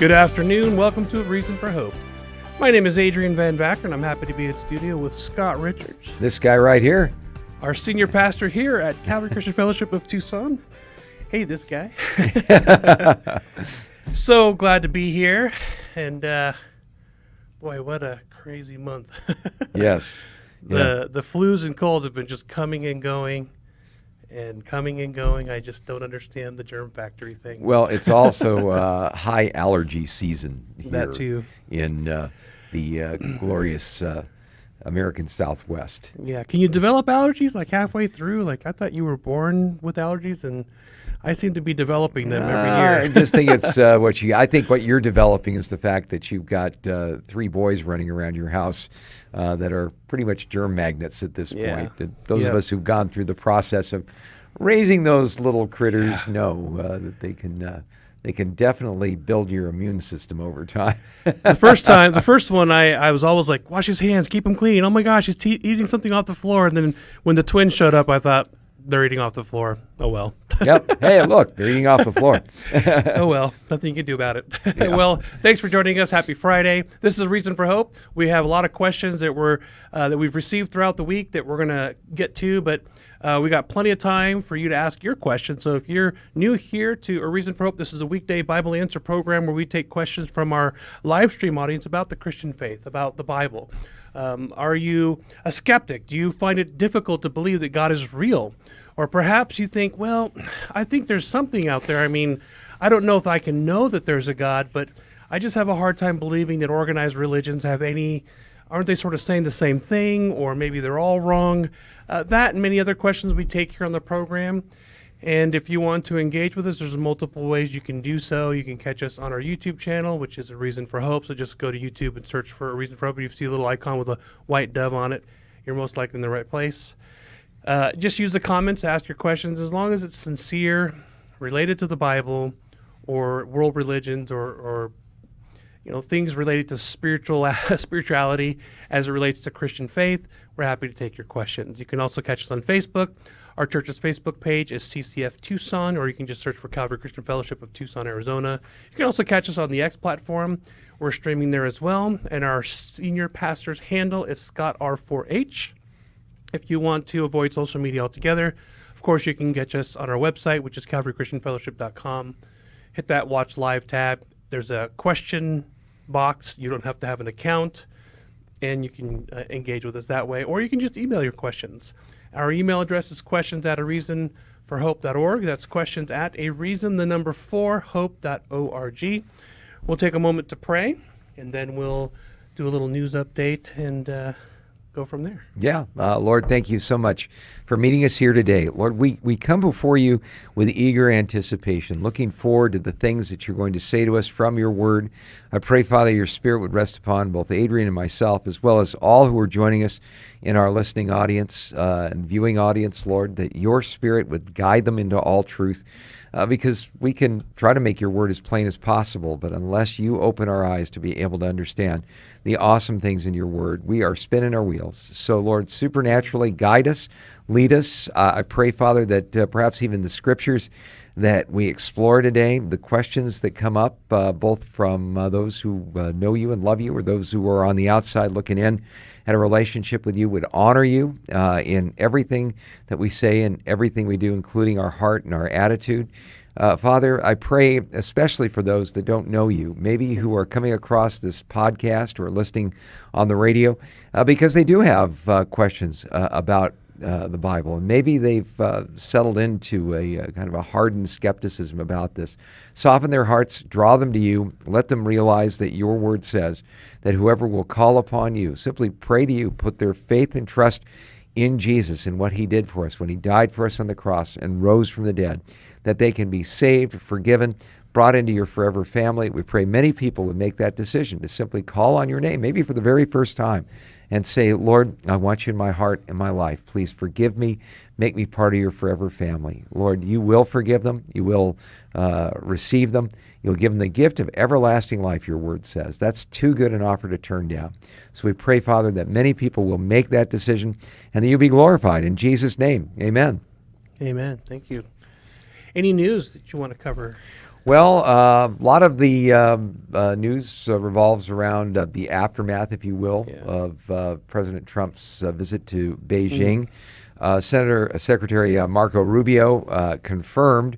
Good afternoon. Welcome to A Reason for Hope. My name is Adrian Van Vacker, and I'm happy to be in studio with Scott Richards, This guy right here. our senior pastor here at Calvary Christian Fellowship of Tucson. Hey, this guy. So glad to be here. And boy, what a crazy month. Yes. Yeah. The flus and colds have been just coming and going. I just don't understand the germ factory thing. Well, it's also high allergy season here That too. in the glorious American Southwest. Yeah. Can you develop allergies like halfway through? Like, I thought you were born with allergies, and I seem to be developing them every I year. just think it's I think what you're developing is the fact that you've got 3 boys running around your house that are pretty much germ magnets at this Yeah. point. And those Yep. of us who've gone through the process of raising those little critters know that they can definitely build your immune system over time. The first one, I was always like, wash his hands, keep him clean. Oh my gosh, he's eating something off the floor. And then when the twins showed up, I thought, they're eating off the floor. Oh well. Yep. Hey, look, they're eating off the floor. Oh well, nothing you can do about it. Well, thanks for joining us. Happy Friday. This is Reason for Hope. We have a lot of questions that we've received throughout the week that we're gonna get to, but we got plenty of time for you to ask your questions. So if you're new here to A Reason for Hope, this is a weekday Bible answer program where we take questions from our live stream audience about the Christian faith, about the Bible. Are you a skeptic? Do you find it difficult to believe that God is real? Or perhaps you think, well, I think there's something out there. I mean, I don't know if I can know that there's a God, but I just have a hard time believing that organized religions aren't they sort of saying the same thing, or maybe they're all wrong? That and many other questions we take here on the program. And if you want to engage with us, there's multiple ways you can do so. You can catch us on our YouTube channel, which is A Reason for Hope. So just go to YouTube and search for A Reason for Hope. If you see a little icon with a white dove on it, you're most likely in the right place. Just use the comments to ask your questions, as long as it's sincere, related to the Bible, or world religions, or things related to spirituality as it relates to Christian faith. We're happy to take your questions. You can also catch us on Facebook. Our church's Facebook page is CCF Tucson, or you can just search for Calvary Christian Fellowship of Tucson, Arizona. You can also catch us on the X platform. We're streaming there as well, and our senior pastor's handle is Scott R4H. If you want to avoid social media altogether, of course, you can catch us on our website, which is calvarychristianfellowship.com. Hit that Watch Live tab. There's a question box. You don't have to have an account, and you can engage with us that way. Or you can just email your questions. Our email address is questions@areasonforhope.org. That's questions@areason4hope.org. We'll take a moment to pray, and then we'll do a little news update and go from there. Yeah. Lord, thank you so much for meeting us here today. Lord, we come before you with eager anticipation, looking forward to the things that you're going to say to us from your word. I pray, Father, your spirit would rest upon both Adrian and myself, as well as all who are joining us in our listening audience and viewing audience, Lord, that your spirit would guide them into all truth. Because we can try to make your word as plain as possible, but unless you open our eyes to be able to understand the awesome things in your word, we are spinning our wheels. So, Lord, supernaturally guide us, lead us. I pray, Father, that perhaps even the scriptures that we explore today, the questions that come up, both from those who know you and love you, or those who are on the outside looking in at a relationship with you, would honor you in everything that we say and everything we do, including our heart and our attitude. Father, I pray especially for those that don't know you, maybe who are coming across this podcast or listening on the radio, because they do have questions about the Bible, and maybe they've settled into a kind of a hardened skepticism about this. Soften their hearts, draw them to you, let them realize that your word says that whoever will call upon you, simply pray to you, put their faith and trust in Jesus and what he did for us when he died for us on the cross and rose from the dead, that they can be saved, forgiven, brought into your forever family. We pray many people would make that decision to simply call on your name, maybe for the very first time, and say, Lord, I want you in my heart and my life. Please forgive me. Make me part of your forever family. Lord, you will forgive them. You will receive them. You'll give them the gift of everlasting life, your word says. That's too good an offer to turn down. So we pray, Father, that many people will make that decision and that you'll be glorified. In Jesus' name, amen. Amen. Thank you. Any news that you want to cover? Well, a lot of the news revolves around the aftermath, if you will, Yeah. of President Trump's visit to Beijing. Secretary Marco Rubio confirmed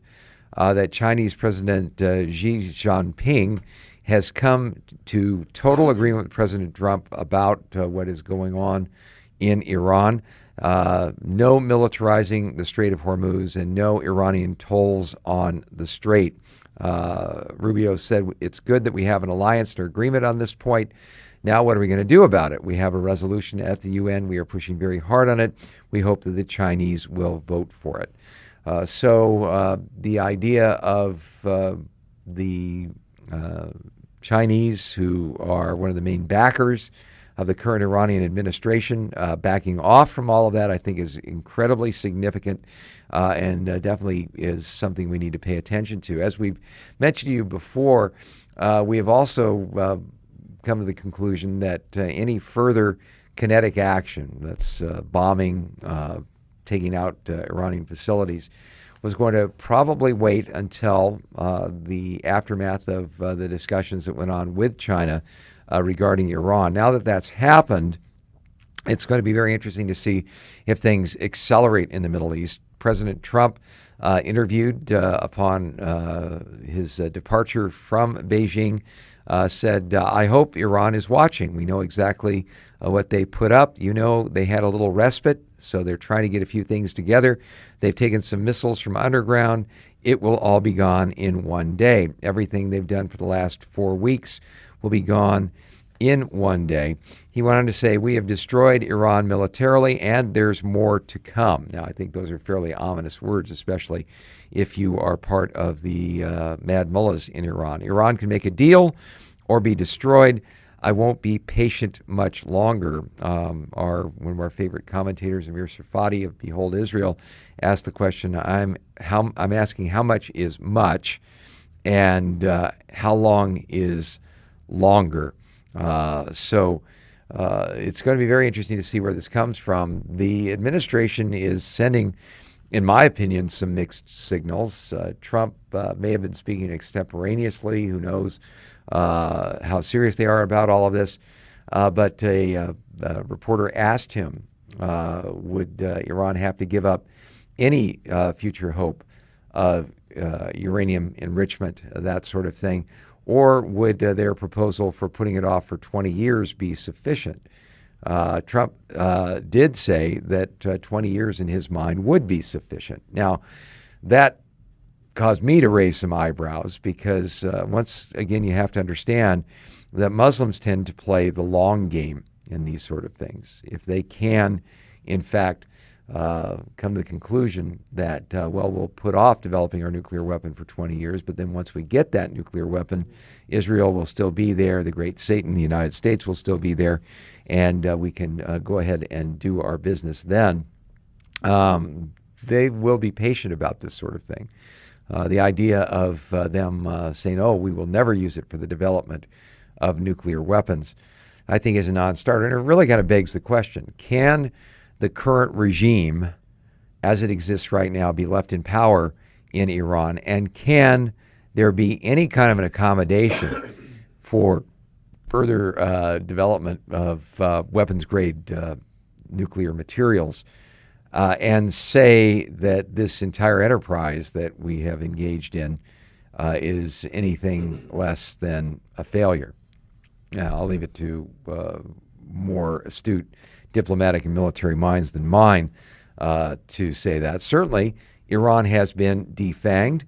that Chinese President Xi Jinping has come to total agreement with President Trump about what is going on in Iran. No militarizing the Strait of Hormuz and no Iranian tolls on the strait. Rubio said it's good that we have an alliance or agreement on this point. Now, what are we going to do about it? We have a resolution at the UN. We are pushing very hard on it. We hope that the Chinese will vote for it. So the idea of the Chinese, who are one of the main backers of the current Iranian administration, backing off from all of that, I think is incredibly significant and definitely is something we need to pay attention to. As we've mentioned to you before, we have also come to the conclusion that any further kinetic action, that's bombing, taking out Iranian facilities, was going to probably wait until the aftermath of the discussions that went on with China regarding Iran. Now that that's happened, it's going to be very interesting to see if things accelerate in the Middle East. President Trump interviewed upon his departure from Beijing, said, I hope Iran is watching. We know exactly what they put up. You know, they had a little respite, so they're trying to get a few things together. They've taken some missiles from underground. It will all be gone in one day. Everything they've done for the last 4 weeks will be gone in one day. He went on to say, we have destroyed Iran militarily, and there's more to come. Now, I think those are fairly ominous words, especially if you are part of the mad mullahs in Iran. Iran can make a deal or be destroyed. I won't be patient much longer. One of our favorite commentators, Amir Sarfati of Behold Israel, asked the question, I'm asking how much is much and how long is longer. So it's going to be very interesting to see where this comes from. The administration is sending, in my opinion, some mixed signals. Trump may have been speaking extemporaneously. Who knows how serious they are about all of this. But a reporter asked him, would Iran have to give up any future hope of uranium enrichment, that sort of thing? Or would their proposal for putting it off for 20 years be sufficient? Trump did say that 20 years in his mind would be sufficient. Now, that caused me to raise some eyebrows because, once again, you have to understand that Muslims tend to play the long game in these sort of things. If they can, in fact, come to the conclusion that, we'll put off developing our nuclear weapon for 20 years, but then once we get that nuclear weapon, Israel will still be there, the great Satan, the United States will still be there, and we can go ahead and do our business then. They will be patient about this sort of thing. The idea of them saying, we will never use it for the development of nuclear weapons, I think is a non-starter. And it really kind of begs the question, can the current regime, as it exists right now, be left in power in Iran? And can there be any kind of an accommodation for further development of weapons-grade nuclear materials? And say that this entire enterprise that we have engaged in is anything less than a failure. Now, I'll leave it to more astute diplomatic and military minds than mine to say that. Certainly, Iran has been defanged.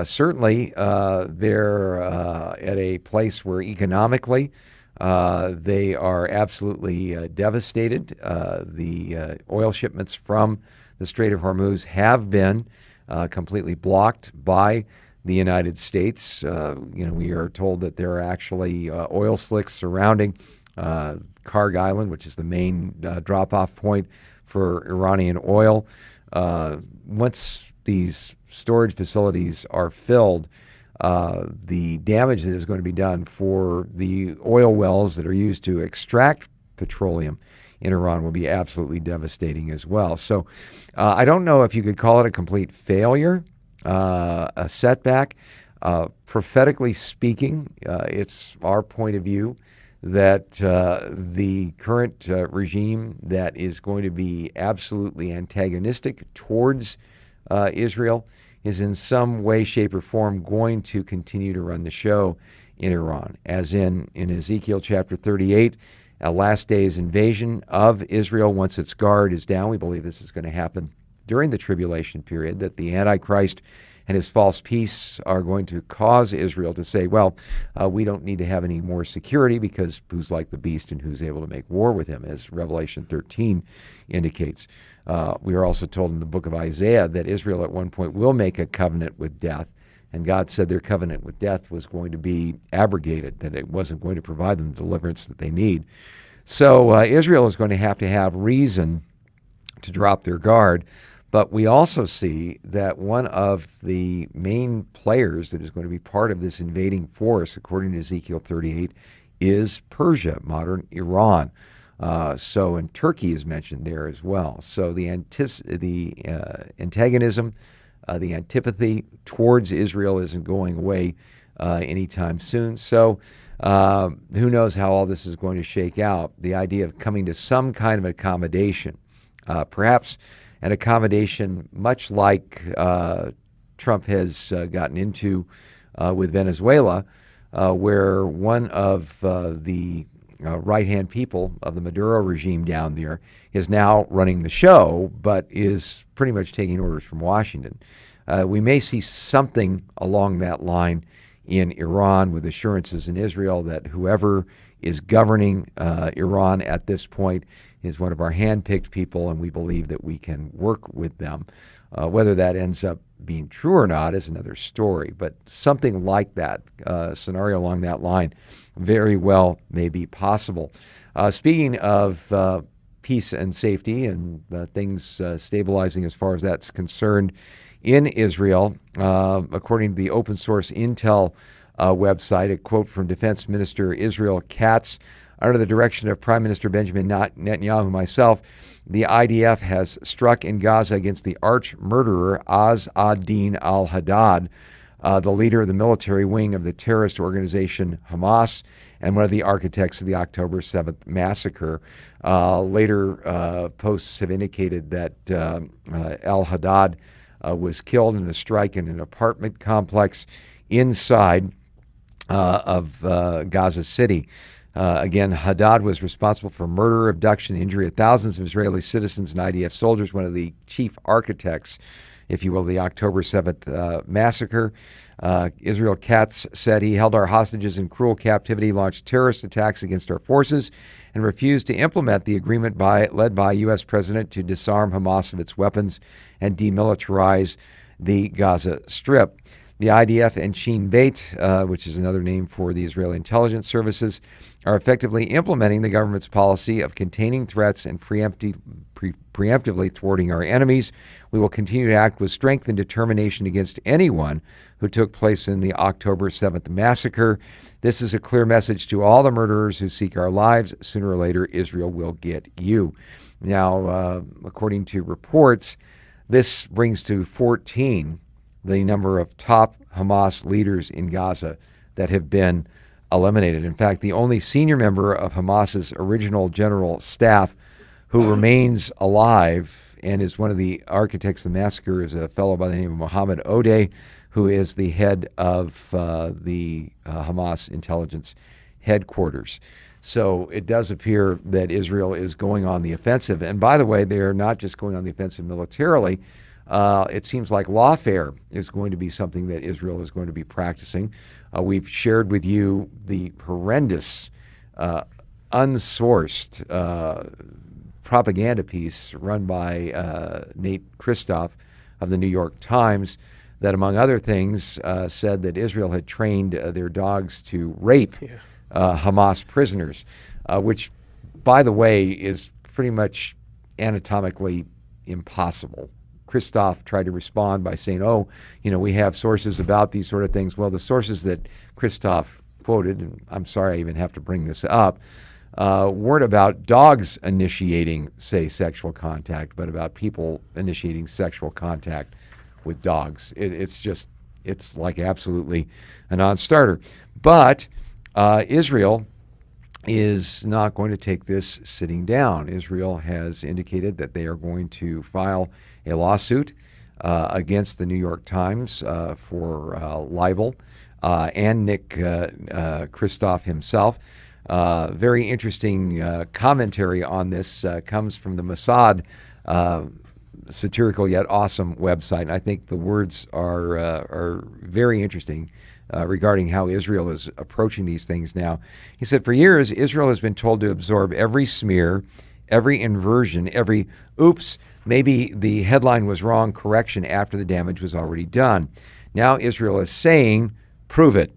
Certainly, they're at a place where economically they are absolutely devastated. The oil shipments from the Strait of Hormuz have been completely blocked by the United States. We are told that there are actually oil slicks surrounding Karg Island, which is the main drop-off point for Iranian oil. Once these storage facilities are filled, the damage that is going to be done for the oil wells that are used to extract petroleum in Iran will be absolutely devastating as well. So I don't know if you could call it a complete failure, a setback. Prophetically speaking, it's our point of view that the current regime that is going to be absolutely antagonistic towards Israel is in some way, shape, or form going to continue to run the show in Iran, as in Ezekiel chapter 38, a last days invasion of Israel once its guard is down. We believe this is going to happen during the tribulation period, that the Antichrist and his false peace are going to cause Israel to say, well, we don't need to have any more security because who's like the beast and who's able to make war with him, as Revelation 13 indicates. We are also told in the book of Isaiah that Israel at one point will make a covenant with death, and God said their covenant with death was going to be abrogated, that it wasn't going to provide them the deliverance that they need. So Israel is going to have reason to drop their guard. But we also see that one of the main players that is going to be part of this invading force, according to Ezekiel 38, is Persia, modern Iran. And Turkey is mentioned there as well. So the antagonism, the antipathy towards Israel isn't going away anytime soon. So who knows how all this is going to shake out. The idea of coming to some kind of accommodation, perhaps an accommodation much like Trump has gotten into with Venezuela, where one of the right-hand people of the Maduro regime down there is now running the show, but is pretty much taking orders from Washington. We may see something along that line in Iran, with assurances in Israel that whoever is governing Iran at this point is one of our hand-picked people, and we believe that we can work with them. Whether that ends up being true or not is another story, but something like that, scenario along that line, very well may be possible. Speaking of peace and safety and things stabilizing as far as that's concerned in Israel, according to the open source Intel website, a quote from Defense Minister Israel Katz: under the direction of Prime Minister Benjamin Netanyahu, myself, the IDF has struck in Gaza against the arch-murderer Az ad-Din al-Haddad, the leader of the military wing of the terrorist organization Hamas, and one of the architects of the October 7th massacre. Later posts have indicated that al-Haddad was killed in a strike in an apartment complex inside of Gaza City. Again, Haddad was responsible for murder, abduction, injury of thousands of Israeli citizens and IDF soldiers, one of the chief architects, if you will, the October 7th massacre. Israel Katz said he held our hostages in cruel captivity, launched terrorist attacks against our forces, and refused to implement the agreement led by U.S. President to disarm Hamas of its weapons and demilitarize the Gaza Strip. The IDF and Shin Bet, which is another name for the Israeli intelligence services, are effectively implementing the government's policy of containing threats and preemptively thwarting our enemies. We will continue to act with strength and determination against anyone who took place in the October 7th massacre. This is a clear message to all the murderers who seek our lives. Sooner or later, Israel will get you. Now, according to reports, this brings to 14 the number of top Hamas leaders in Gaza that have been eliminated. In fact, the only senior member of Hamas's original general staff who remains alive and is one of the architects of the massacre is a fellow by the name of Mohammed Odeh, who is the head of the Hamas intelligence headquarters. So it does appear that Israel is going on the offensive. And by the way, they are not just going on the offensive militarily. It seems like lawfare is going to be something that Israel is going to be practicing. We've shared with you the horrendous, unsourced propaganda piece run by Nate Kristof of the New York Times that, among other things, said that Israel had trained their dogs to rape Hamas prisoners, which, by the way, is pretty much anatomically impossible. Kristof tried to respond by saying, we have sources about these sort of things. Well, the sources that Kristof quoted, and I'm sorry I even have to bring this up, weren't about dogs initiating, say, sexual contact, but about people initiating sexual contact with dogs. It's just it's like absolutely a non-starter. But Israel is not going to take this sitting down. Israel has indicated that they are going to file a lawsuit against the New York Times for libel and Nick Kristof himself. Very interesting commentary on this comes from the Mossad satirical yet awesome website. And I think the words are very interesting regarding how Israel is approaching these things now. He said, for years, Israel has been told to absorb every smear, every inversion, every oops, maybe the headline was wrong correction after the damage was already done. Now Israel is saying, prove it.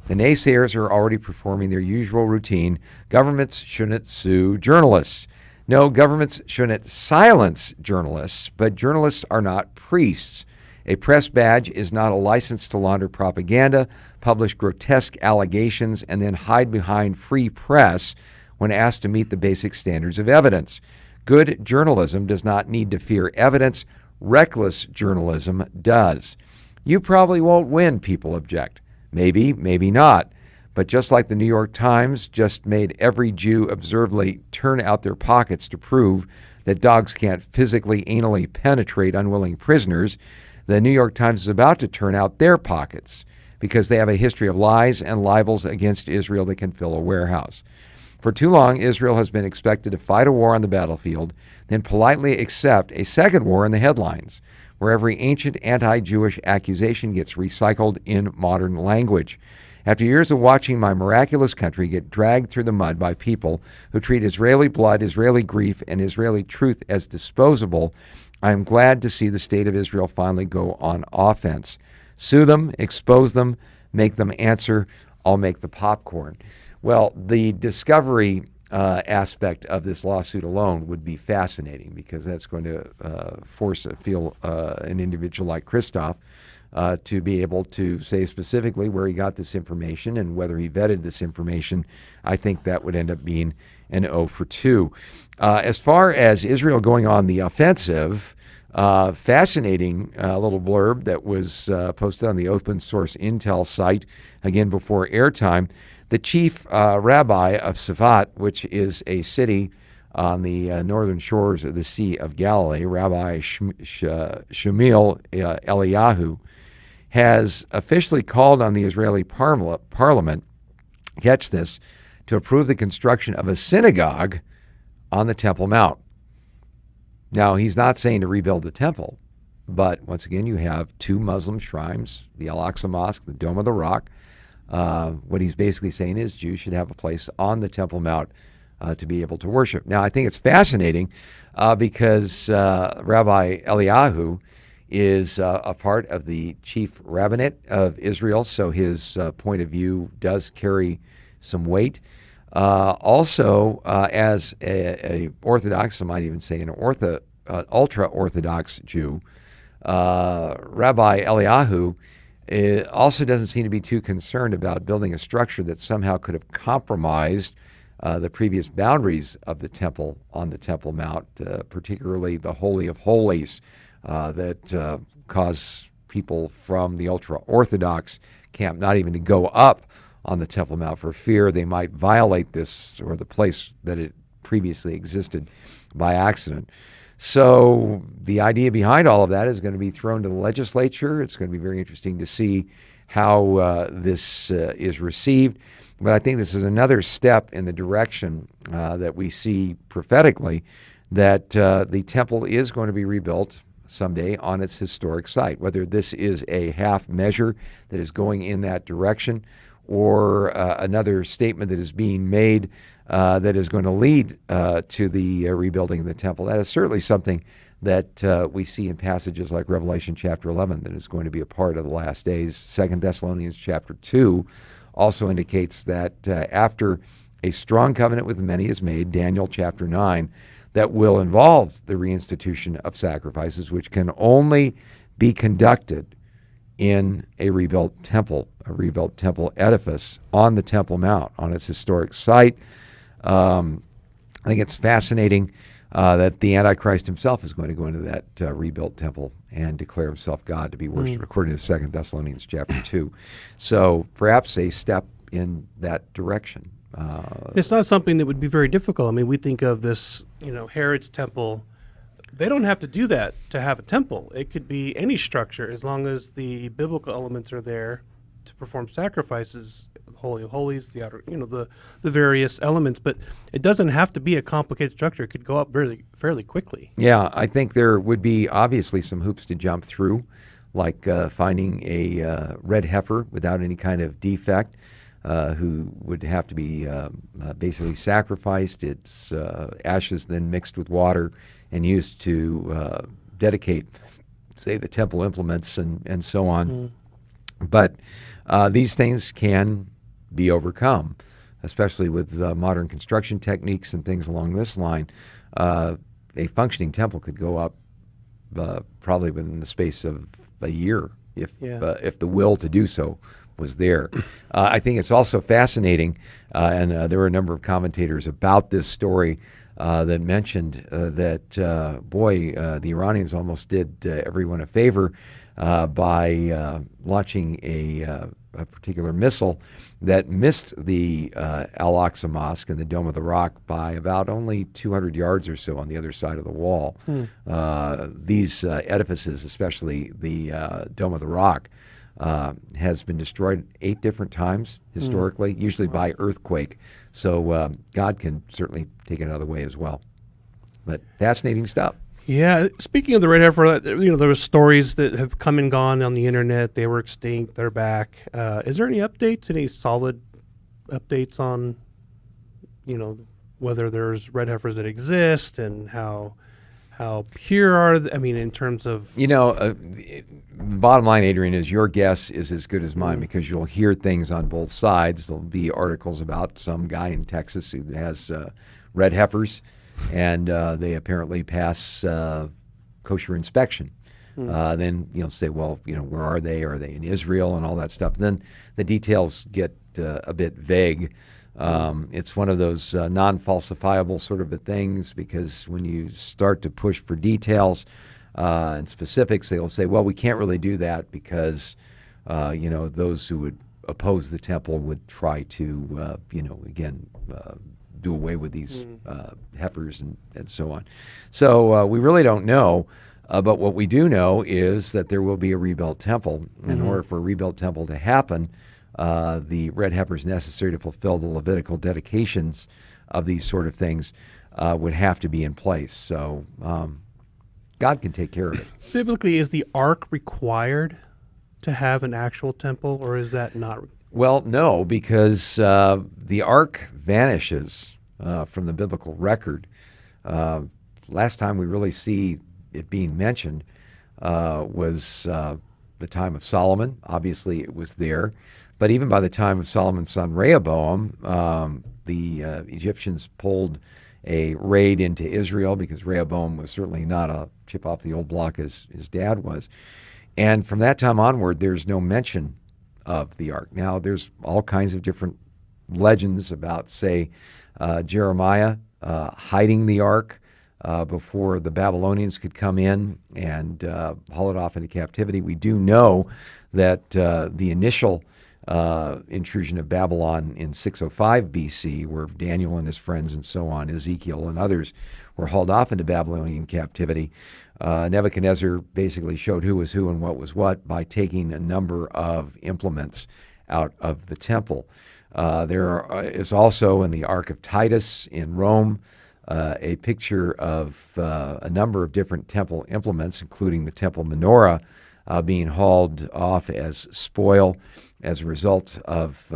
The naysayers are already performing their usual routine. Governments shouldn't sue journalists. No, governments shouldn't silence journalists, but journalists are not priests. A press badge is not a license to launder propaganda, publish grotesque allegations, and then hide behind free press when asked to meet the basic standards of evidence. Good journalism does not need to fear evidence. Reckless journalism does. You probably won't win, people object. Maybe, maybe not. But just like the New York Times just made every Jew observably turn out their pockets to prove that dogs can't physically, anally penetrate unwilling prisoners, the New York Times is about to turn out their pockets because they have a history of lies and libels against Israel that can fill a warehouse. For too long, Israel has been expected to fight a war on the battlefield, then politely accept a second war in the headlines, where every ancient anti-Jewish accusation gets recycled in modern language. After years of watching my miraculous country get dragged through the mud by people who treat Israeli blood, Israeli grief, and Israeli truth as disposable, I am glad to see the state of Israel finally go on offense. Sue them, expose them, make them answer. I'll make the popcorn. Well, the discovery aspect of this lawsuit alone would be fascinating because that's going to force an individual like Kristof to be able to say specifically where he got this information and whether he vetted this information. I think that would end up being an 0 for 2. As far as Israel going on the offensive, fascinating little blurb that was posted on the open source Intel site, again before airtime. The chief rabbi of Safat, which is a city on the northern shores of the Sea of Galilee, Rabbi Shmuel Eliyahu, has officially called on the Israeli parliament, catch this, to approve the construction of a synagogue on the Temple Mount. Now, he's not saying to rebuild the temple, but once again, you have two Muslim shrines, the Al-Aqsa Mosque, the Dome of the Rock. What he's basically saying is Jews should have a place on the Temple Mount to be able to worship. Now, I think it's fascinating because Rabbi Eliyahu is a part of the chief rabbinate of Israel, so his point of view does carry some weight. Also, as a Orthodox, I might even say an ultra-Orthodox Jew, Rabbi Eliyahu also doesn't seem to be too concerned about building a structure that somehow could have compromised the previous boundaries of the temple on the Temple Mount, particularly the Holy of Holies, that cause people from the ultra-Orthodox camp not even to go up on the Temple Mount for fear they might violate this or the place that it previously existed by accident. So the idea behind all of that is going to be thrown to the legislature. It's going to be very interesting to see how this is received. But I think this is another step in the direction that we see prophetically that the temple is going to be rebuilt someday on its historic site. Whether this is a half measure that is going in that direction or another statement that is being made that is going to lead to the rebuilding of the temple. That is certainly something that we see in passages like Revelation chapter 11 that is going to be a part of the last days. 2 Thessalonians chapter 2 also indicates that after a strong covenant with many is made, Daniel chapter 9, that will involve the reinstitution of sacrifices, which can only be conducted in a rebuilt temple edifice on the Temple Mount, on its historic site. I think it's fascinating. that the Antichrist himself is going to go into that rebuilt temple and declare himself God to be worshipped, according to 2 Thessalonians chapter 2. So perhaps a step in that direction. It's not something that would be very difficult. I mean, we think of this, Herod's temple. They don't have to do that to have a temple. It could be any structure as long as the biblical elements are there to perform sacrifices, the Holy of Holies, the outer, the various elements. But it doesn't have to be a complicated structure. It could go up fairly quickly. Yeah, I think there would be obviously some hoops to jump through, like finding a red heifer without any kind of defect, who would have to be basically sacrificed. Its ashes then mixed with water and used to dedicate, say, the temple implements and so on. But these things can be overcome, especially with modern construction techniques and things along this line. A functioning temple could go up probably within the space of a year if the will to do so was there. I think it's also fascinating, and there were a number of commentators about this story that mentioned that, the Iranians almost did everyone a favor by launching a particular missile that missed the Al-Aqsa Mosque and the Dome of the Rock by about only 200 yards or so on the other side of the wall. These edifices, especially the Dome of the Rock, has been destroyed 8 different times historically, usually by earthquake. So God can certainly take it another way as well. But fascinating stuff. Yeah, speaking of the red heifer, there were stories that have come and gone on the internet. They were extinct. They're back. Is there any updates? Any solid updates on, whether there's red heifers that exist and how pure are they? I mean, in terms of the bottom line, Adrian, is your guess is as good as mine because you'll hear things on both sides. There'll be articles about some guy in Texas who has red heifers, and they apparently pass kosher inspection. Then say, well, where are they? Are they in Israel and all that stuff? Then the details get a bit vague. It's one of those non-falsifiable sort of things because when you start to push for details and specifics, they will say, well, we can't really do that because, those who would oppose the temple would try to, do away with these heifers and so on. So we really don't know. But what we do know is that there will be a rebuilt temple. In order for a rebuilt temple to happen, the red heifers necessary to fulfill the Levitical dedications of these sort of things would have to be in place. So God can take care of it. Biblically, is the ark required to have an actual temple, or is that not? Well, no, because the ark vanishes from the biblical record. Last time we really see it being mentioned was the time of Solomon. Obviously, it was there. But even by the time of Solomon's son Rehoboam, the Egyptians pulled a raid into Israel because Rehoboam was certainly not a chip off the old block as his dad was. And from that time onward, there's no mention of the ark. Now, there's all kinds of different legends about, say, Jeremiah hiding the ark before the Babylonians could come in and haul it off into captivity. We do know that the initial intrusion of Babylon in 605 BC, where Daniel and his friends and so on, Ezekiel and others, were hauled off into Babylonian captivity. Nebuchadnezzar basically showed who was who and what was what by taking a number of implements out of the temple. There is also in the Ark of Titus in Rome a picture of a number of different temple implements, including the temple menorah, being hauled off as spoil as a result of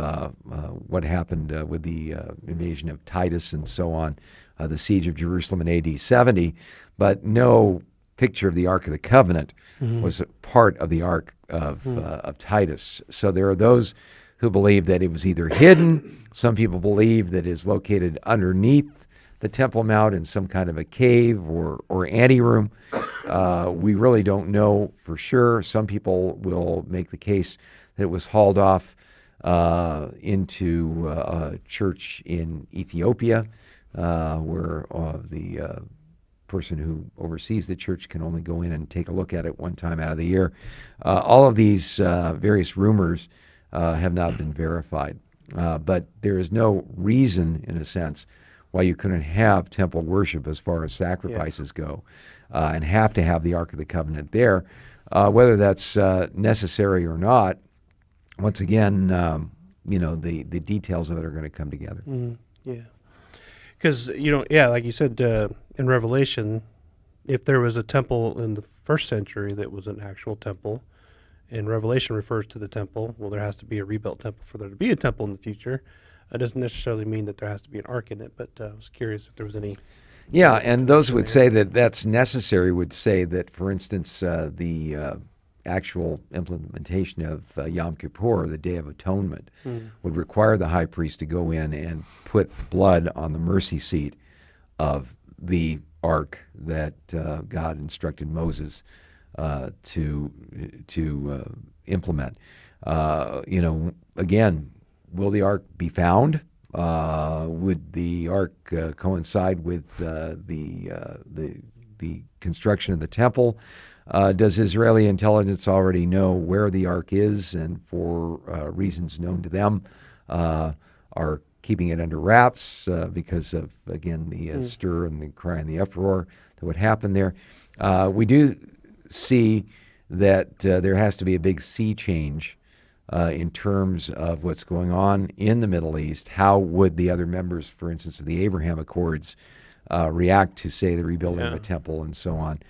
what happened with the invasion of Titus and so on, the siege of Jerusalem in AD 70. But no picture of the Ark of the Covenant was a part of the Ark of Titus. So there are those who believe that it was either hidden. Some people believe that it is located underneath the Temple Mount in some kind of a cave or anteroom. We really don't know for sure. Some people will make the case that it was hauled off into a church in Ethiopia, where the person who oversees the church can only go in and take a look at it one time out of the year. All of these various rumors have not been verified. But there is no reason, in a sense, why you couldn't have temple worship as far as sacrifices go, and have to have the Ark of the Covenant there. Whether that's necessary or not, once again, the details of it are going to come together. Yeah. Because, like you said, in Revelation, if there was a temple in the first century that was an actual temple, and Revelation refers to the temple, well, there has to be a rebuilt temple for there to be a temple in the future. It doesn't necessarily mean that there has to be an ark in it, but I was curious if there was any. Yeah, and those who would say that that's necessary would say that, for instance, the actual implementation of Yom Kippur, the Day of Atonement, would require the high priest to go in and put blood on the mercy seat of the ark that God instructed Moses to implement. Again, will the ark be found? Would the ark coincide with the construction of the temple? Does Israeli intelligence already know where the ark is, and for reasons known to them, are keeping it under wraps because of, again, the stir and the cry and the uproar that would happen there? We do see that there has to be a big sea change in terms of what's going on in the Middle East. How would the other members, for instance, of the Abraham Accords react to, say, the rebuilding of a temple and so on?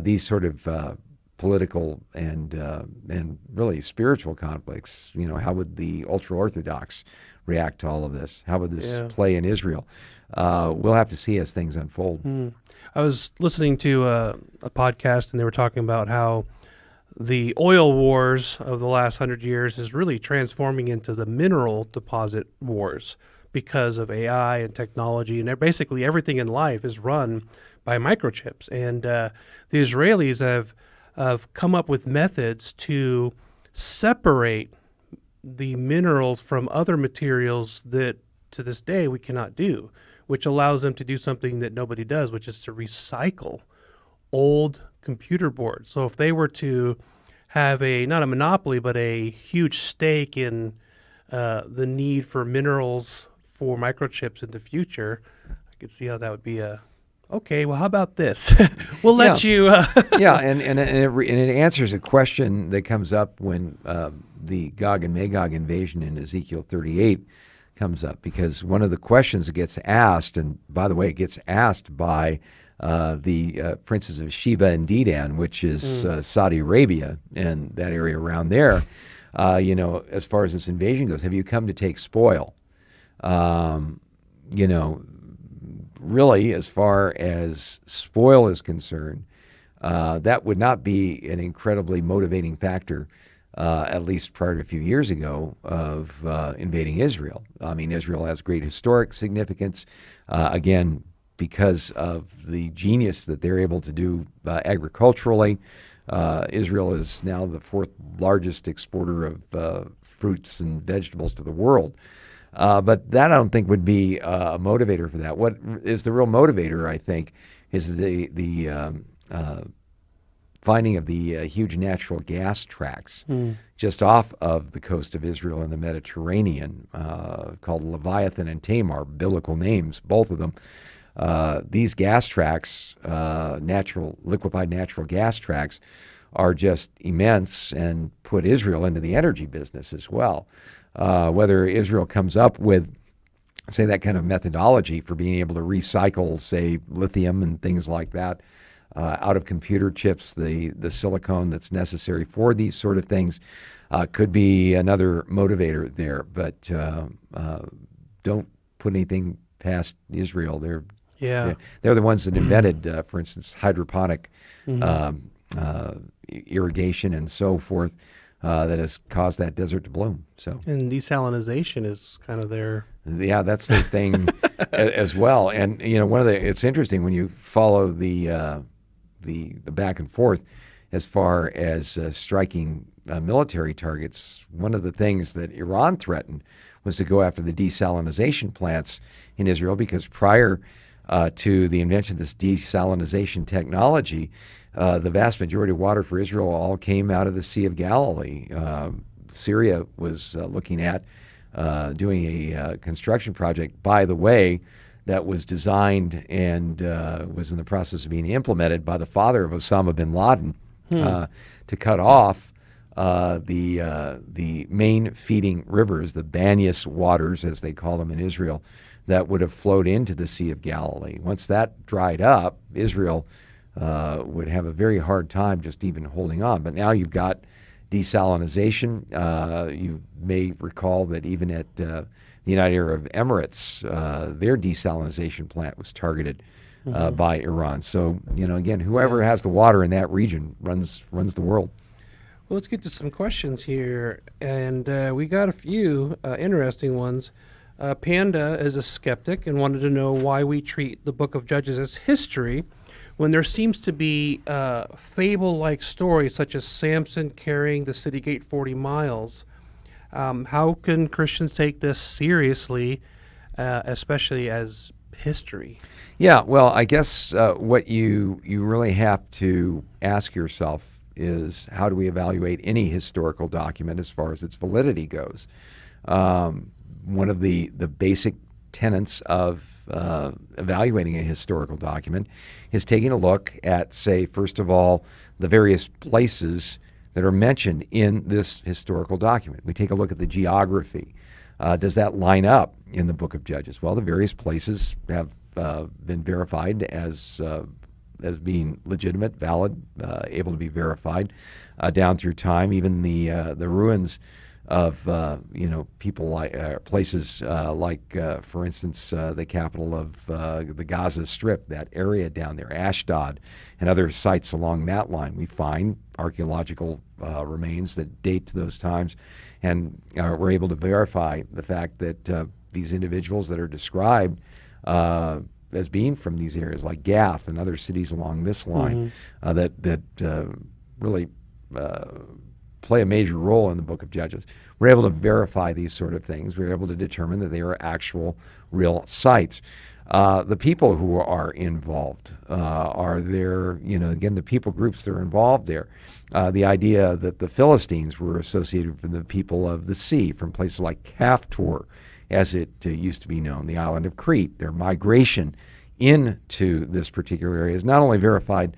These sort of political and really spiritual conflicts, how would the ultra-Orthodox react to all of this? How would this play in Israel? We'll have to see as things unfold. I was listening to a podcast, and they were talking about how the oil wars of the last 100 years is really transforming into the mineral deposit wars because of AI and technology, and basically everything in life is run by microchips. And the Israelis have come up with methods to separate the minerals from other materials that to this day we cannot do, which allows them to do something that nobody does, which is to recycle old computer boards. So if they were to have not a monopoly, but a huge stake in the need for minerals for microchips in the future, I could see how that would be okay, well, how about this? We'll let you. Yeah, and it answers a question that comes up when the Gog and Magog invasion in Ezekiel 38 comes up, because one of the questions that gets asked, and by the way, it gets asked by the princes of Sheba and Dedan, which is Saudi Arabia and that area around there. As far as this invasion goes, have you come to take spoil? Really, as far as spoil is concerned, that would not be an incredibly motivating factor, at least prior to a few years ago, of invading Israel. I mean, Israel has great historic significance, again, because of the genius that they're able to do agriculturally. Israel is now the fourth largest exporter of fruits and vegetables to the world. But that I don't think would be a motivator for that. What is the real motivator, I think, is the finding of the huge natural gas tracts just off of the coast of Israel in the Mediterranean, called Leviathan and Tamar, biblical names, both of them. These gas tracts, liquefied natural gas tracts, are just immense and put Israel into the energy business as well. Whether Israel comes up with, say, that kind of methodology for being able to recycle, say, lithium and things like that out of computer chips, the silicone that's necessary for these sort of things, could be another motivator there. But don't put anything past Israel. They're the ones that invented, for instance, hydroponic irrigation and so forth. That has caused that desert to bloom. So, and desalinization is kind of their that's their thing as well. And it's interesting when you follow the back and forth as far as striking military targets. One of the things that Iran threatened was to go after the desalinization plants in Israel, because prior to the invention of this desalinization technology, the vast majority of water for Israel all came out of the Sea of Galilee. Syria was looking at doing a construction project, by the way, that was designed and was in the process of being implemented by the father of Osama bin Laden to cut off the main feeding rivers, the Banyas waters, as they call them in Israel, that would have flowed into the Sea of Galilee. Once that dried up, Israel would have a very hard time just even holding on. But now you've got desalinization. You may recall that even at the United Arab Emirates, their desalinization plant was targeted by Iran. So, again, whoever has the water in that region runs the world. Well, let's get to some questions here, and we got a few interesting ones. Panda is a skeptic and wanted to know why we treat the Book of Judges as history when there seems to be fable-like stories such as Samson carrying the city gate 40 miles. How can Christians take this seriously, especially as history? Yeah, well, I guess what you really have to ask yourself is, how do we evaluate any historical document as far as its validity goes? One of the basic tenets of evaluating a historical document is taking a look at, say, first of all, the various places that are mentioned in this historical document. We take a look at the geography. Does that line up in the Book of Judges? Well, the various places have been verified as being legitimate, valid, able to be verified down through time. Even the ruins of people like places like, for instance, the capital of the Gaza Strip, that area down there, Ashdod, and other sites along that line. We find archaeological remains that date to those times, and we're able to verify the fact that these individuals that are described as being from these areas, like Gath and other cities along this line, that really play a major role in the Book of Judges. We're able to verify these sort of things. We're able to determine that they are actual, real sites. The people who are involved are there, again, the people groups that are involved there. The idea that the Philistines were associated with the people of the sea from places like Kaftor, as it used to be known, the island of Crete. Their migration into this particular area is not only verified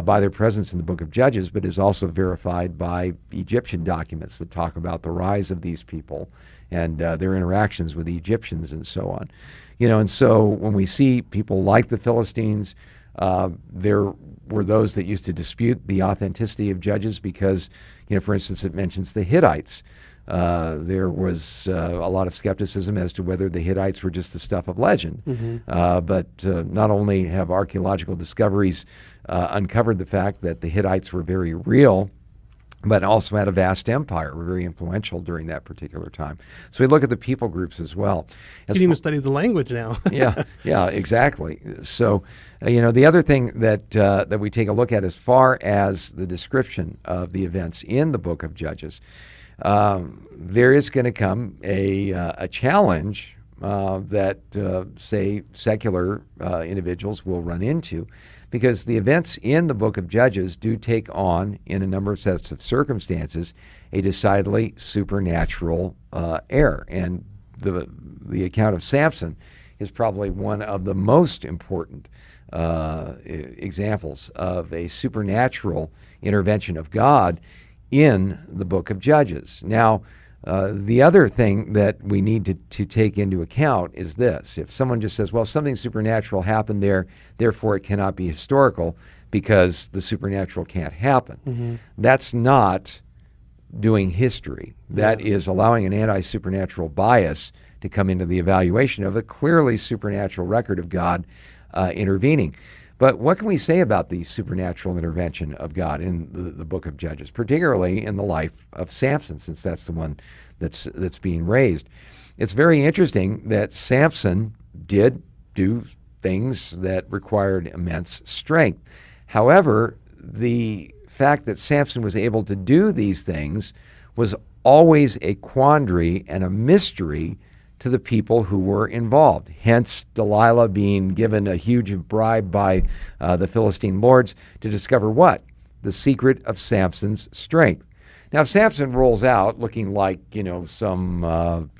by their presence in the Book of Judges, but is also verified by Egyptian documents that talk about the rise of these people and their interactions with the Egyptians and so on. And so when we see people like the Philistines, there were those that used to dispute the authenticity of Judges because, for instance, it mentions the Hittites. There was a lot of skepticism as to whether the Hittites were just the stuff of legend. But not only have archaeological discoveries uncovered the fact that the Hittites were very real, but also had a vast empire, were very influential during that particular time. So we look at the people groups as well. You can even study the language now. yeah, exactly. So, the other thing that we take a look at as far as the description of the events in the Book of Judges, there is going to come a challenge that, say, secular individuals will run into, because the events in the Book of Judges do take on, in a number of sets of circumstances, a decidedly supernatural air. And the account of Samson is probably one of the most important examples of a supernatural intervention of God in the Book of Judges. Now, the other thing that we need to take into account is this. If someone just says, well, something supernatural happened there, therefore it cannot be historical because the supernatural can't happen. That's not doing history. That is allowing an anti-supernatural bias to come into the evaluation of a clearly supernatural record of God intervening. But what can we say about the supernatural intervention of God in the Book of Judges, particularly in the life of Samson, since that's the one that's being raised? It's very interesting that Samson did do things that required immense strength. However, the fact that Samson was able to do these things was always a quandary and a mystery to the people who were involved. Hence, Delilah being given a huge bribe by the Philistine lords to discover what? The secret of Samson's strength. Now, if Samson rolls out looking like, some,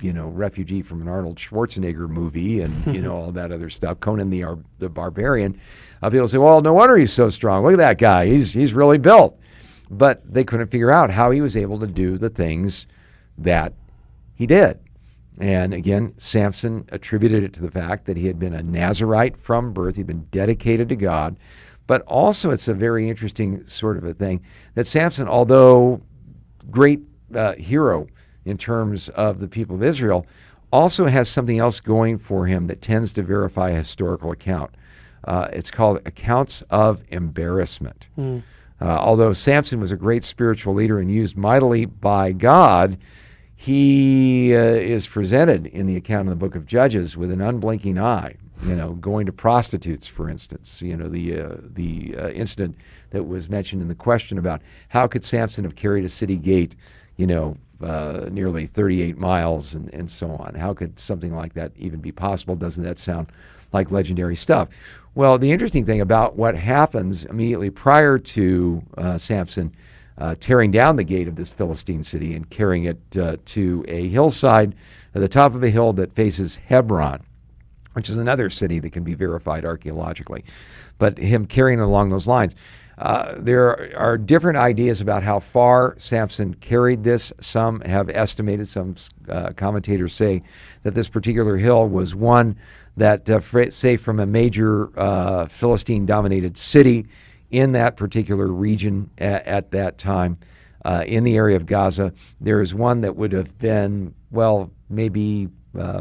refugee from an Arnold Schwarzenegger movie and, all that other stuff, Conan the Barbarian, people say, well, no wonder he's so strong. Look at that guy. He's really built. But they couldn't figure out how he was able to do the things that he did. And again, Samson attributed it to the fact that he had been a Nazirite from birth. He'd been dedicated to God. But also it's a very interesting sort of a thing that Samson, although great hero in terms of the people of Israel, also has something else going for him that tends to verify a historical account. It's called accounts of embarrassment. Although Samson was a great spiritual leader and used mightily by God, he is presented in the account in the book of Judges with an unblinking eye, going to prostitutes, for instance. The incident that was mentioned in the question about how could Samson have carried a city gate, nearly 38 miles and so on. How could something like that even be possible? Doesn't that sound like legendary stuff? Well, the interesting thing about what happens immediately prior to Samson tearing down the gate of this Philistine city and carrying it to a hillside at the top of a hill that faces Hebron, which is another city that can be verified archaeologically. But him carrying it along those lines. There are different ideas about how far Samson carried this. Some have estimated, some commentators say that this particular hill was one that, say, from a major Philistine-dominated city in that particular region at that time, in the area of Gaza, there is one that would have been, maybe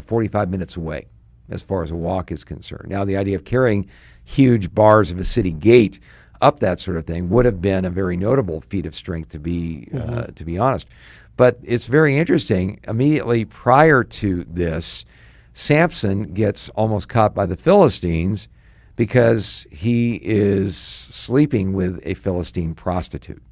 45 minutes away as far as a walk is concerned. Now, the idea of carrying huge bars of a city gate up that sort of thing would have been a very notable feat of strength, to be honest. But it's very interesting. Immediately prior to this, Samson gets almost caught by the Philistines because he is sleeping with a Philistine prostitute.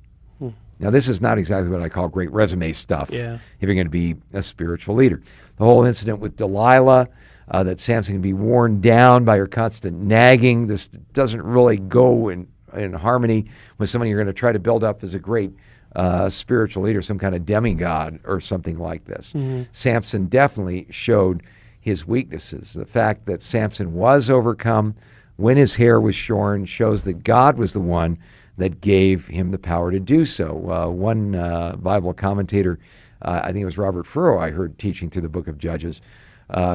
Now, this is not exactly what I call great resume stuff if you're going to be a spiritual leader. The whole incident with Delilah, that Samson can be worn down by her constant nagging, this doesn't really go in harmony with someone you're going to try to build up as a great spiritual leader, some kind of demigod or something like this. Samson definitely showed his weaknesses. The fact that Samson was overcome when his hair was shorn shows that God was the one that gave him the power to do so. One Bible commentator, I think it was Robert Furrow, I heard teaching through the book of Judges,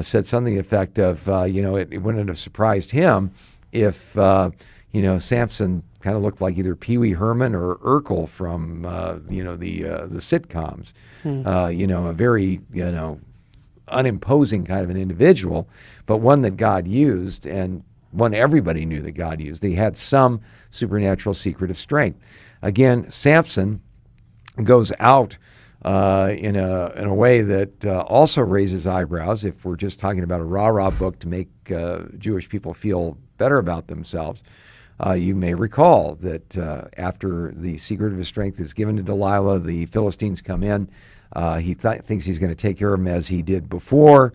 said something to the effect of, it wouldn't have surprised him if, Samson kind of looked like either Pee Wee Herman or Urkel from, the sitcoms. A very, unimposing kind of an individual, but one that God used and one everybody knew that God used. He had some supernatural secret of strength. Again, Samson goes out in a way that also raises eyebrows. If we're just talking about a rah-rah book to make Jewish people feel better about themselves, you may recall that after the secret of his strength is given to Delilah, the Philistines come in. He thinks he's going to take care of him as he did before.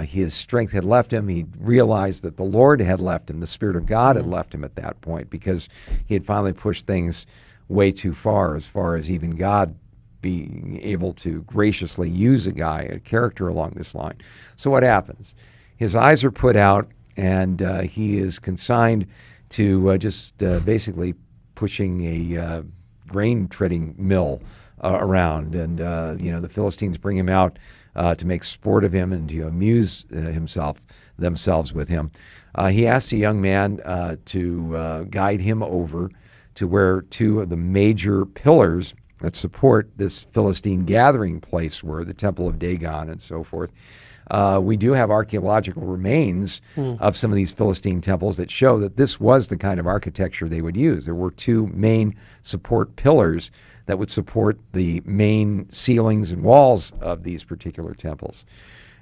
His strength had left him. He realized that the Lord had left him. The Spirit of God had left him at that point because he had finally pushed things way too far as even God being able to graciously use a character along this line. So what happens? His eyes are put out, and he is consigned to just basically pushing a grain treading mill around. And, the Philistines bring him out to make sport of him and to amuse themselves with him. He asked a young man to guide him over to where two of the major pillars that support this Philistine gathering place were, the Temple of Dagon and so forth. We do have archaeological remains of some of these Philistine temples that show that this was the kind of architecture they would use. There were two main support pillars that would support the main ceilings and walls of these particular temples.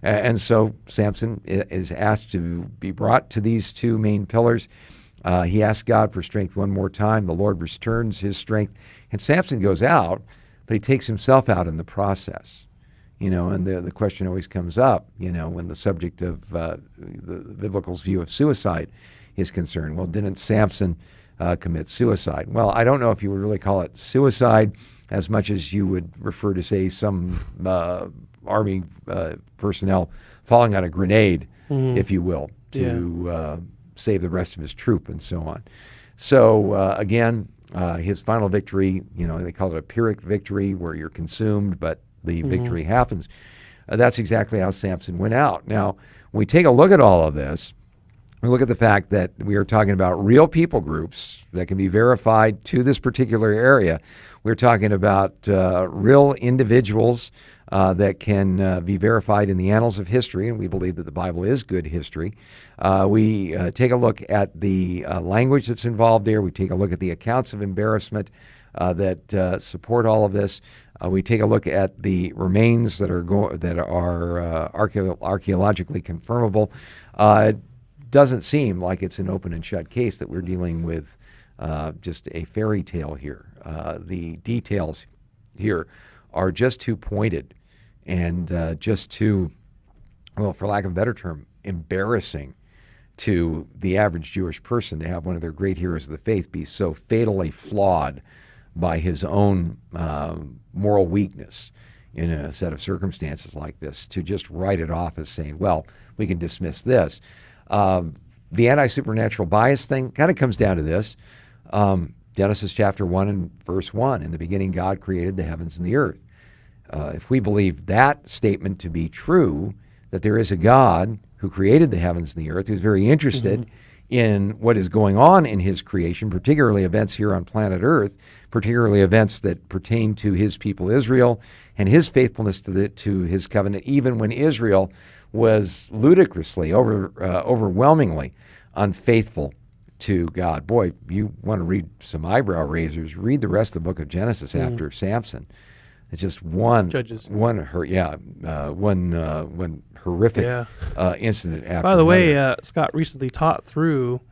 And so Samson is asked to be brought to these two main pillars. He asks God for strength one more time. The Lord returns his strength. And Samson goes out, but he takes himself out in the process. And the question always comes up, when the subject of the biblical view of suicide is concerned. Well, didn't Samson commit suicide? Well, I don't know if you would really call it suicide as much as you would refer to, say, some army personnel falling on a grenade, if you will, to save the rest of his troop and so on. So again, his final victory, they call it a Pyrrhic victory, where you're consumed, but the victory happens. That's exactly how Samson went out. Now, when we take a look at all of this, we look at the fact that we are talking about real people groups that can be verified to this particular area. We're talking about real individuals that can be verified in the annals of history, and we believe that the Bible is good history. We take a look at the language that's involved there. We take a look at the accounts of embarrassment that support all of this. We take a look at the remains that are archaeologically confirmable. It doesn't seem like it's an open and shut case, that we're dealing with just a fairy tale here. The details here are just too pointed and just too, well, for lack of a better term, embarrassing to the average Jewish person to have one of their great heroes of the faith be so fatally flawed by his own moral weakness in a set of circumstances like this, to just write it off as saying, well, we can dismiss this. The anti-supernatural bias thing kind of comes down to this. Genesis chapter 1 and verse 1, in the beginning God created the heavens and the earth. If we believe that statement to be true, that there is a God who created the heavens and the earth, who's very interested in what is going on in his creation, particularly events here on planet Earth, particularly events that pertain to his people Israel and his faithfulness to his covenant, even when Israel was ludicrously, overwhelmingly unfaithful to God. Boy, you want to read some eyebrow raisers, read the rest of the book of Genesis after Samson. It's just one horrific incident after By the way, another. Scott recently taught through,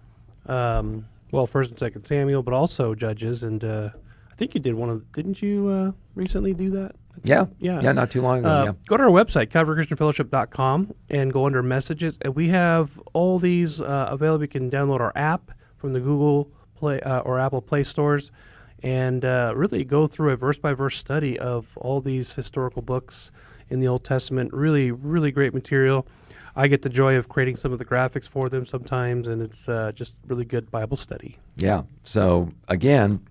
First and Second Samuel, but also Judges, and I think you did didn't you recently do that? Yeah, not too long ago. Go to our website, CalvaryChristianFellowship.com, and go under Messages, and we have all these available. You can download our app from the Google Play or Apple Play stores, and really go through a verse-by-verse study of all these historical books in the Old Testament. Really, really great material. I get the joy of creating some of the graphics for them sometimes, and it's just really good Bible study. Yeah. So again,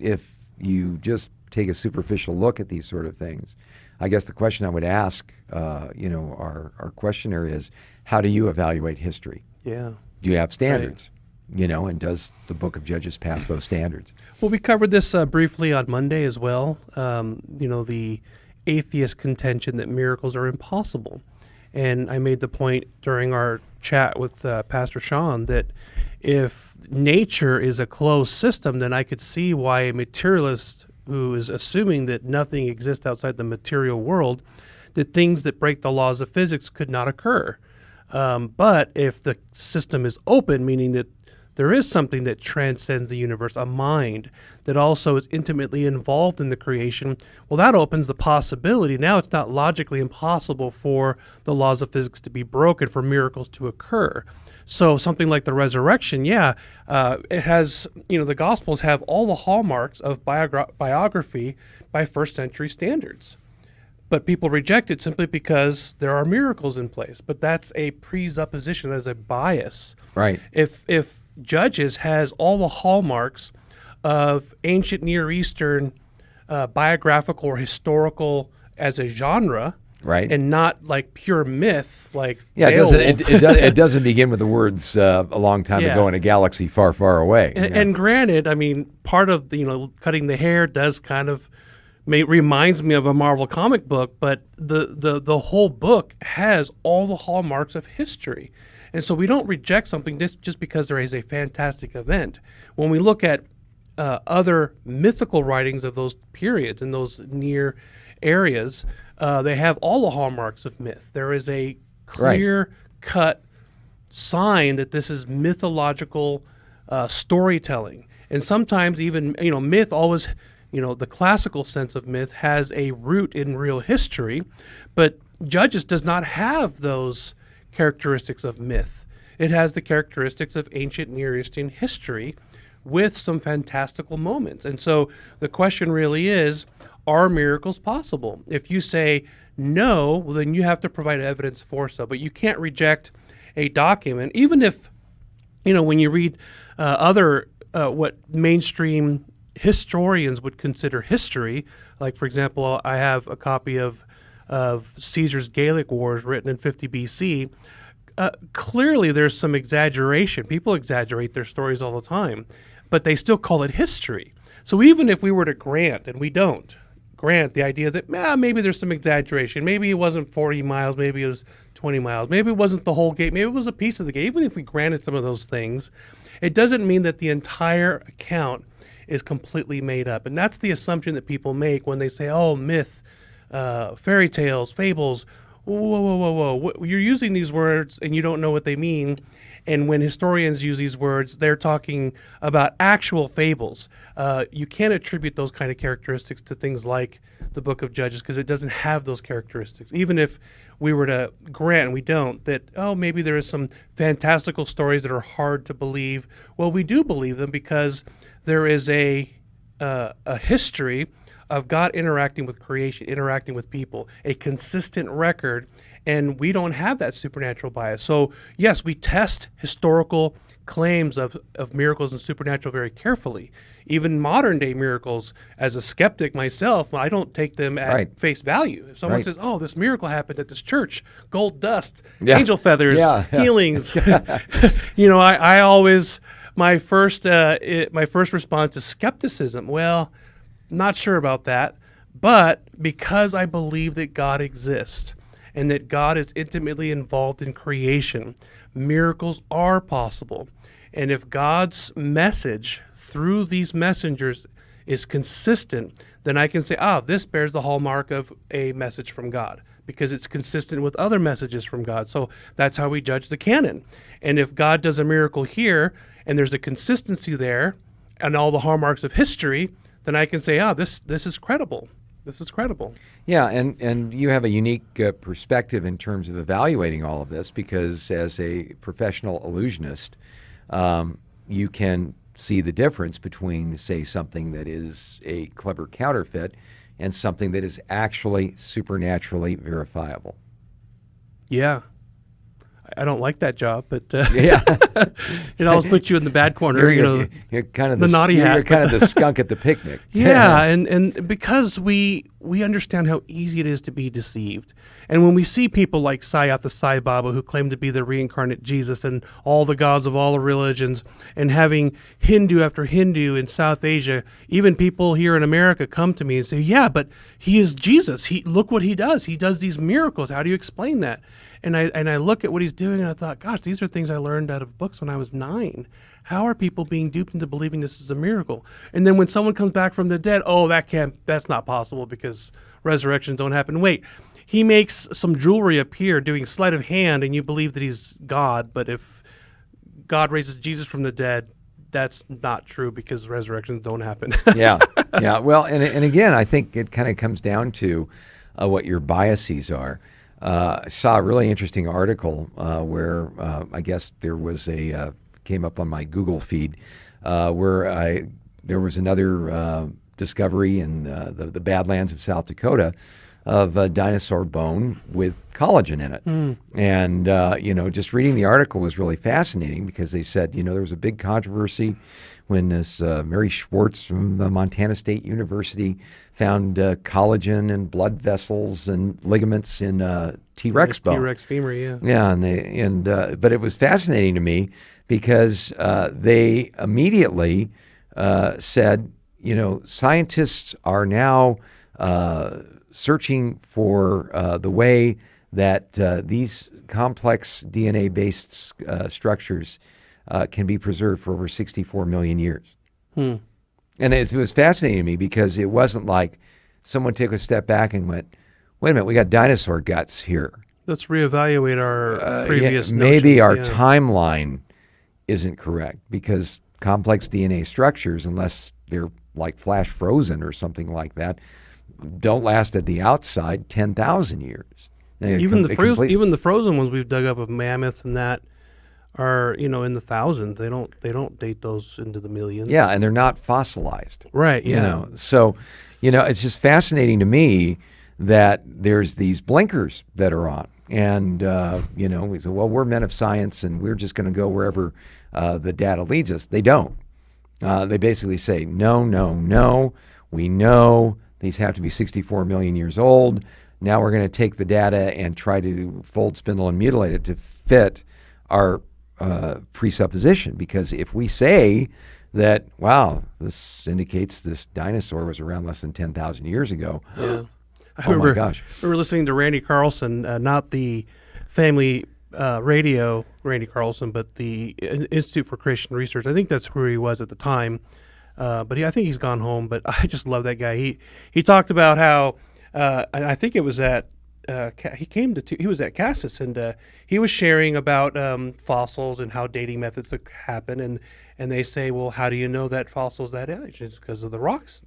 if you just take a superficial look at these sort of things, I guess the question I would ask, our questioner is, how do you evaluate history? Yeah. Do you have standards? Right. And does the book of Judges pass those standards? Well, we covered this briefly on Monday as well. The atheist contention that miracles are impossible. And I made the point during our chat with Pastor Sean that if nature is a closed system, then I could see why a materialist who is assuming that nothing exists outside the material world, that things that break the laws of physics could not occur. But if the system is open, meaning that there is something that transcends the universe, a mind that also is intimately involved in the creation, well, that opens the possibility. Now it's not logically impossible for the laws of physics to be broken, for miracles to occur. So something like the resurrection, it has, the Gospels have all the hallmarks of biography by first century standards. But people reject it simply because there are miracles in place. But that's a presupposition, that's a bias. Right. If Judges has all the hallmarks of ancient Near Eastern biographical or historical as a genre, right, and not like pure myth, like it doesn't begin with the words a long time ago in a galaxy far, far away. And granted, I mean, part of the cutting the hair does kind of reminds me of a Marvel comic book, but the whole book has all the hallmarks of history. And so we don't reject something just because there is a fantastic event. When we look at other mythical writings of those periods in those near areas, they have all the hallmarks of myth. There is a clear-cut sign that this is mythological storytelling. And sometimes even, myth always the classical sense of myth has a root in real history, but Judges does not have those characteristics of myth. It has the characteristics of ancient Near Eastern history with some fantastical moments. And so the question really is, are miracles possible? If you say no, well, then you have to provide evidence for so. But you can't reject a document, even if, when you read other what mainstream historians would consider history, like, for example, I have a copy of Caesar's Gallic Wars written in 50 BC. Clearly, there's some exaggeration. People exaggerate their stories all the time, but they still call it history. So even if we were to grant, and we don't, grant the idea that maybe there's some exaggeration, maybe it wasn't 40 miles, maybe it was 20 miles, maybe it wasn't the whole gate, maybe it was a piece of the gate, even if we granted some of those things, it doesn't mean that the entire account is completely made up. And that's the assumption that people make when they say, oh, myth, fairy tales, fables. Whoa. You're using these words and you don't know what they mean. And when historians use these words, they're talking about actual fables. You can't attribute those kind of characteristics to things like the Book of Judges because it doesn't have those characteristics. Even if we were to grant, and we don't, that, maybe there is some fantastical stories that are hard to believe. Well, we do believe them because there is a history of God interacting with creation, interacting with people, a consistent record, and we don't have that supernatural bias. So, yes, we test historical claims of miracles and supernatural very carefully. Even modern-day miracles, as a skeptic myself, I don't take them at face value. If someone says, oh, this miracle happened at this church, gold dust, angel feathers, healings, I always, my first response is skepticism. Well, not sure about that, but because I believe that God exists and that God is intimately involved in creation, miracles are possible. And if God's message through these messengers is consistent, then I can say, this bears the hallmark of a message from God because it's consistent with other messages from God. So that's how we judge the canon. And if God does a miracle here and there's a consistency there and all the hallmarks of history, then I can say, this is credible. This is credible. Yeah, and you have a unique perspective in terms of evaluating all of this because as a professional illusionist, you can see the difference between, say, something that is a clever counterfeit and something that is actually supernaturally verifiable. Yeah. I don't like that job, but yeah, it always puts you in the bad corner. You're kind of the naughty hat. You're kind of the skunk at the picnic. Yeah, and because we understand how easy it is to be deceived, and when we see people like Sayat the Sai Baba who claim to be the reincarnate Jesus and all the gods of all the religions, and having Hindu after Hindu in South Asia, even people here in America come to me and say, "Yeah, but he is Jesus. Look what he does. He does these miracles. How do you explain that?" And I look at what he's doing and I thought, gosh, these are things I learned out of books when I was 9. How are people being duped into believing this is a miracle? And then when someone comes back from the dead, that's not possible because resurrections don't happen. Wait, he makes some jewelry appear doing sleight of hand and you believe that he's God, but if God raises Jesus from the dead, that's not true because resurrections don't happen. Yeah. Well, and again, I think it kind of comes down to what your biases are. I saw a really interesting article where I guess there was came up on my Google feed where there was another discovery in the Badlands of South Dakota of a dinosaur bone with collagen in it. And, just reading the article was really fascinating because they said, there was a big controversy when this Mary Schwartz from Montana State University found collagen in blood vessels and ligaments in T-Rex bone. T-Rex femur, yeah. Yeah, but it was fascinating to me because they immediately said, scientists are now searching for the way that these complex DNA-based structures can be preserved for over 64 million years. And it was fascinating to me because it wasn't like someone took a step back and went, wait a minute, we got dinosaur guts here. Let's reevaluate our previous notions. Maybe our timeline isn't correct because complex DNA structures, unless they're like flash frozen or something like that, don't last at the outside 10,000 years. Even the frozen ones we've dug up of mammoths and that are in the thousands. They don't date those into the millions. Yeah, and they're not fossilized. Right. Yeah. So it's just fascinating to me that there's these blinkers that are on. And, we say, well, we're men of science and we're just going to go wherever the data leads us. They don't. They basically say, no, no, no. We know these have to be 64 million years old. Now we're going to take the data and try to fold, spindle, and mutilate it to fit our presupposition. Because if we say that, wow, this indicates this dinosaur was around less than 10,000 years ago. Yeah. My gosh. We were listening to Randy Carlson, not the family radio Randy Carlson, but the Institute for Christian Research. I think that's where he was at the time. But I think he's gone home. But I just love that guy. He talked about how, and I think it was at, he was at Cassis, and he was sharing about fossils and how dating methods happen. And they say, well, how do you know that fossil's that age? It's because of the rocks.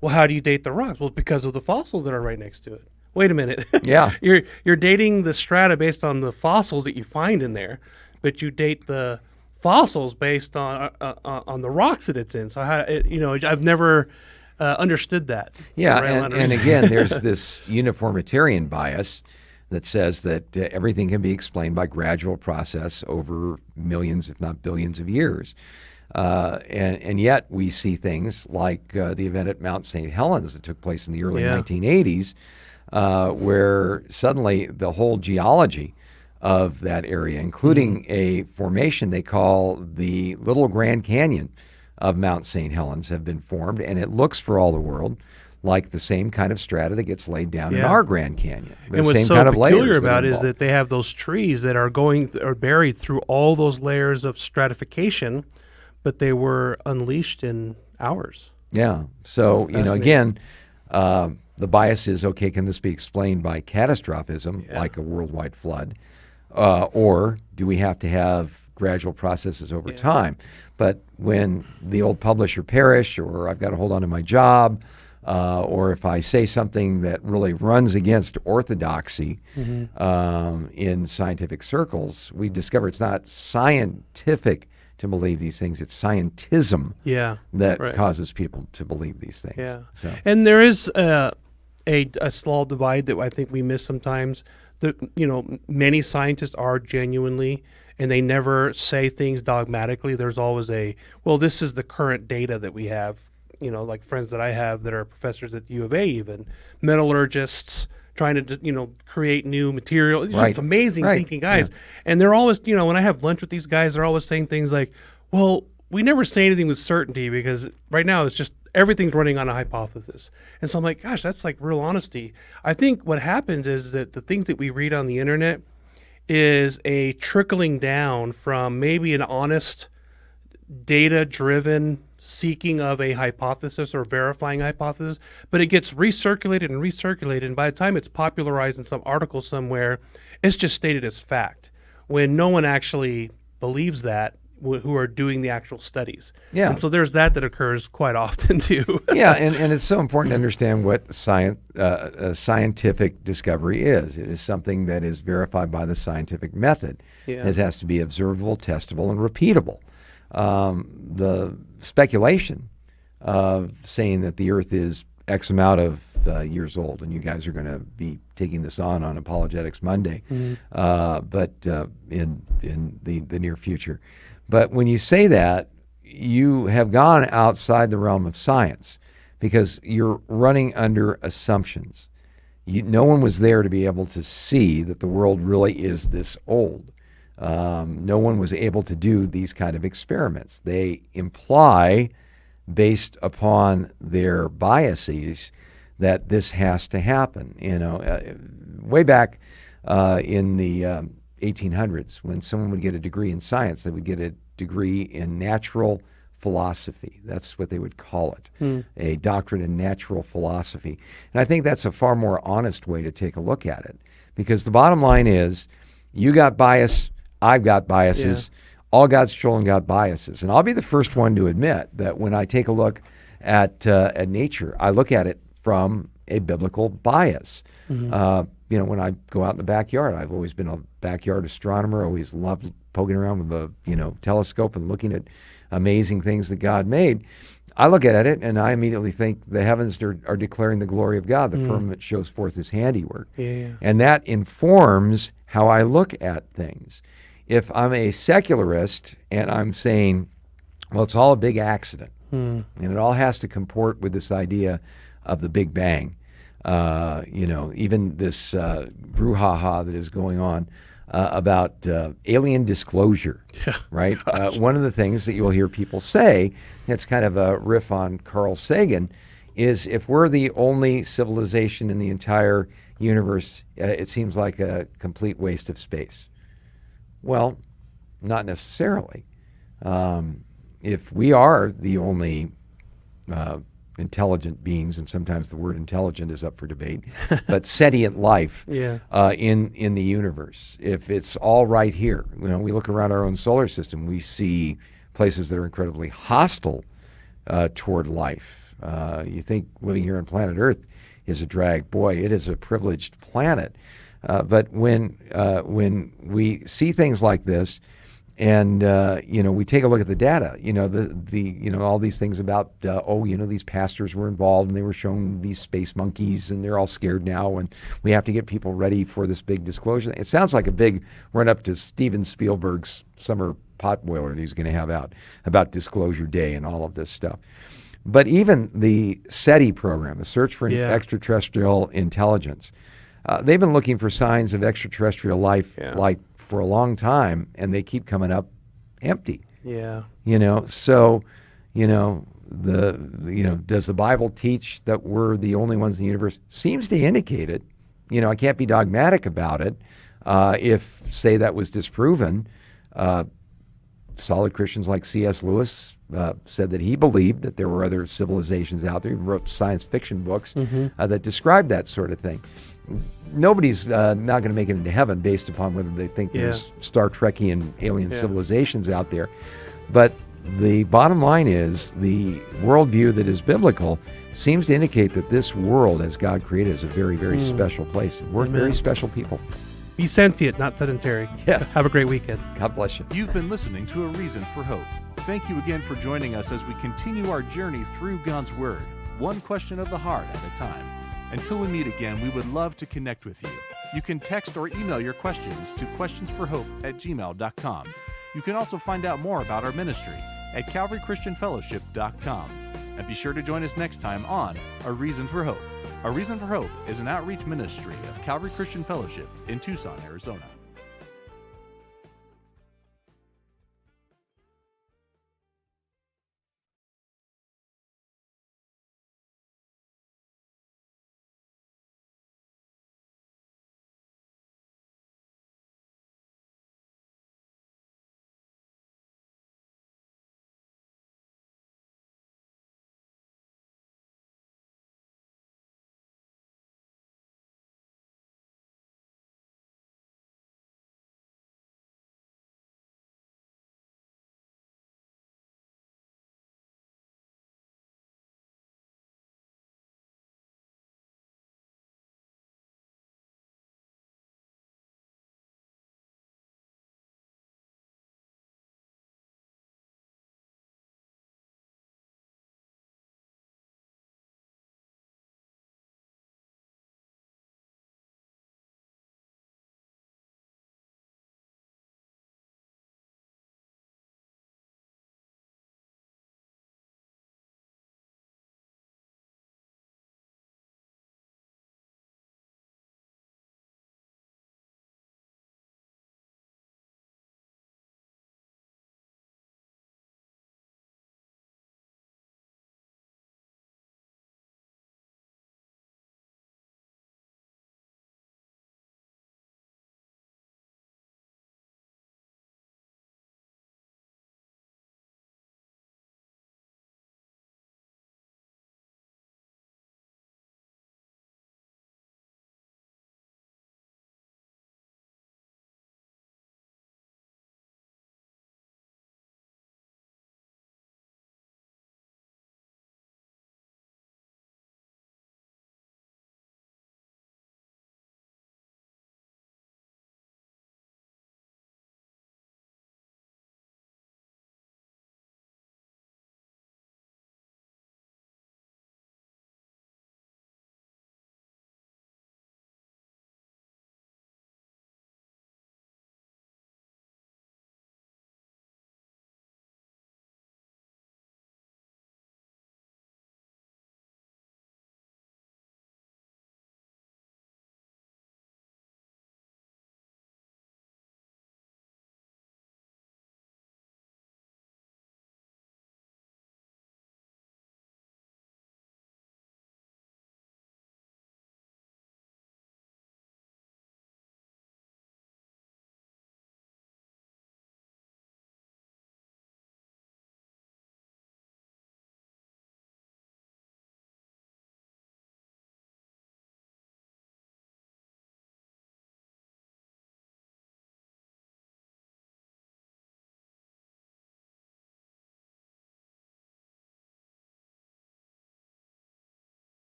Well, how do you date the rocks? Well, because of the fossils that are right next to it. Wait a minute. Yeah. You're dating the strata based on the fossils that you find in there, but you date the fossils based on the rocks that it's in. So I've never understood that. Yeah, and again, there's this uniformitarian bias that says that everything can be explained by gradual process over millions, if not billions of years. And yet we see things like the event at Mount St. Helens that took place in the early 1980s, where suddenly the whole geology of that area, including a formation they call the Little Grand Canyon of Mount St. Helens, have been formed, and it looks for all the world like the same kind of strata that gets laid down in our Grand Canyon. And what's so peculiar about it is that they have those trees that are buried through all those layers of stratification, but they were unleashed in hours. Yeah. So, again, the bias is, okay, can this be explained by catastrophism, like a worldwide flood? Or do we have to have gradual processes over time? But when the old publisher perish, or I've got to hold on to my job, or if I say something that really runs against orthodoxy in scientific circles, we discover it's not scientific to believe these things. It's scientism that causes people to believe these things. Yeah. So. And there is a small divide that I think we miss sometimes. Many scientists are genuinely, and they never say things dogmatically. There's always this is the current data that we have. Like friends that I have that are professors at U of A, even metallurgists trying to, create new material. It's just amazing thinking guys. Yeah. And they're always, when I have lunch with these guys, they're always saying things like, well, we never say anything with certainty because right now it's just everything's running on a hypothesis. And so I'm like, gosh, that's like real honesty. I think what happens is that the things that we read on the internet is a trickling down from maybe an honest, data-driven seeking of a hypothesis or verifying hypothesis, but it gets recirculated and recirculated, and by the time it's popularized in some article somewhere, it's just stated as fact, when no one actually believes that who are doing the actual studies. Yeah. And so there's that occurs quite often too. Yeah, and it's so important to understand what scientific discovery is. It is something that is verified by the scientific method. Yeah. It has to be observable, testable, and repeatable. The speculation of saying that the Earth is X amount of years old, and you guys are going to be taking this on Apologetics Monday, but in the near future. But when you say that, you have gone outside the realm of science because you're running under assumptions. No one was there to be able to see that the world really is this old. No one was able to do these kind of experiments. They imply, based upon their biases, that this has to happen. Way back in the 1800s, when someone would get a degree in science, they would get a degree in natural philosophy. That's what they would call it, a doctorate in natural philosophy. And I think that's a far more honest way to take a look at it, because the bottom line is, you got bias, I've got biases, all God's children got biases. And I'll be the first one to admit that when I take a look at nature. I look at it from a biblical bias. When I go out in the backyard, I've always been a backyard astronomer, always loved poking around with a telescope and looking at amazing things that God made. I look at it and I immediately think the heavens are declaring the glory of God. The firmament shows forth his handiwork. And that informs how I look at things. If I'm a secularist and I'm saying, well, it's all a big accident, and it all has to comport with this idea of the Big Bang, even this brouhaha that is going on about alien disclosure, right? One of the things that you'll hear people say, it's kind of a riff on Carl Sagan, is if we're the only civilization in the entire universe, it seems like a complete waste of space. Well, not necessarily. If we are the only intelligent beings, and sometimes the word intelligent is up for debate, but sentient life in the universe. If it's all right here, we look around our own solar system, we see places that are incredibly hostile toward life. You think living here on planet Earth is a drag. Boy, it is a privileged planet. But when we see things like this, and we take a look at the data. All these things about these pastors were involved and they were shown these space monkeys and they're all scared now and we have to get people ready for this big disclosure. It sounds like a big run up to Steven Spielberg's summer potboiler that he's going to have out about Disclosure Day and all of this stuff. But even the SETI program, the Search for Extraterrestrial Intelligence, they've been looking for signs of extraterrestrial life for a long time, and they keep coming up empty. So does the Bible teach that we're the only ones in the universe? Seems to indicate it. I can't be dogmatic about it. If, say, that was disproven, solid Christians like C.S. Lewis said that he believed that there were other civilizations out there. He wrote science fiction books that described that sort of thing. Nobody's not going to make it into heaven based upon whether they think there's Star Trekian alien civilizations out there. But the bottom line is the worldview that is biblical seems to indicate that this world, as God created, is a very, very special place. We're very special people. Be sentient, not sedentary. Yes. Have a great weekend. God bless you. You've been listening to A Reason for Hope. Thank you again for joining us as we continue our journey through God's Word, one question of the heart at a time. Until we meet again, we would love to connect with you. You can text or email your questions to questionsforhope@gmail.com. You can also find out more about our ministry at calvarychristianfellowship.com. And be sure to join us next time on A Reason for Hope. A Reason for Hope is an outreach ministry of Calvary Christian Fellowship in Tucson, Arizona.